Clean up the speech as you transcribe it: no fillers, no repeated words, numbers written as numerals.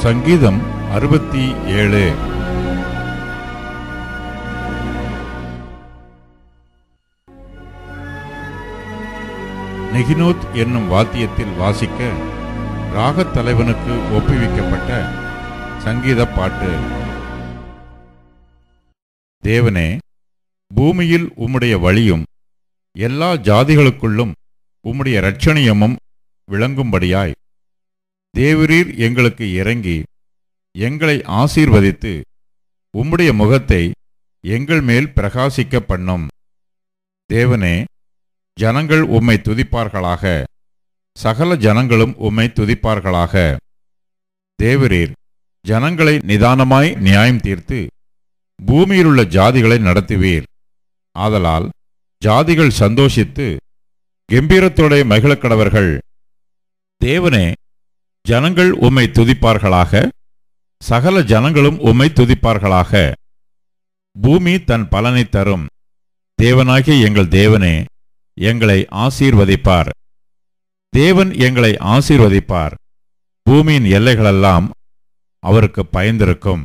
சங்கீதம் 67. நெகினோத் என்னும் வாத்தியத்தில் வாசிக்க ராகத் தலைவனுக்கு ஒப்புவிக்கப்பட்ட சங்கீத பாட்டு. தேவனே, பூமியில் உம்முடைய வழியும் எல்லா ஜாதிகளுக்குள்ளும் உம்முடைய இரட்சணியமும் விளங்கும்படியாய் தேவரீர் எங்களுக்கு இறங்கி எங்களை ஆசீர்வதித்து உம்முடைய முகத்தை எங்கள் மேல் பிரகாசிக்க பண்ணும். தேவனே, ஜனங்கள் உம்மை துதிப்பார்களாக, சகல ஜனங்களும் உம்மை துதிப்பார்களாக. தேவரீர் ஜனங்களை நிதானமாய் நியாயம் தீர்த்து பூமியிலுள்ள ஜாதிகளை நடத்துவீர். ஆதலால் ஜாதிகள் சந்தோஷித்து கெம்பீரத்தோட மகிழக்கடவர்கள். தேவனே, ஜனங்கள் உம்மை துதிப்பார்களாக, சகல ஜனங்களும் உம்மை துதிப்பார்களாக. பூமி தன் பலனை தரும். தேவனாகிய எங்கள் தேவனே, எங்களை ஆசீர்வதிப்பார். தேவன் எங்களை ஆசீர்வதிப்பார். பூமியின் எல்லைகளெல்லாம் அவருக்கு பயந்திருக்கும்.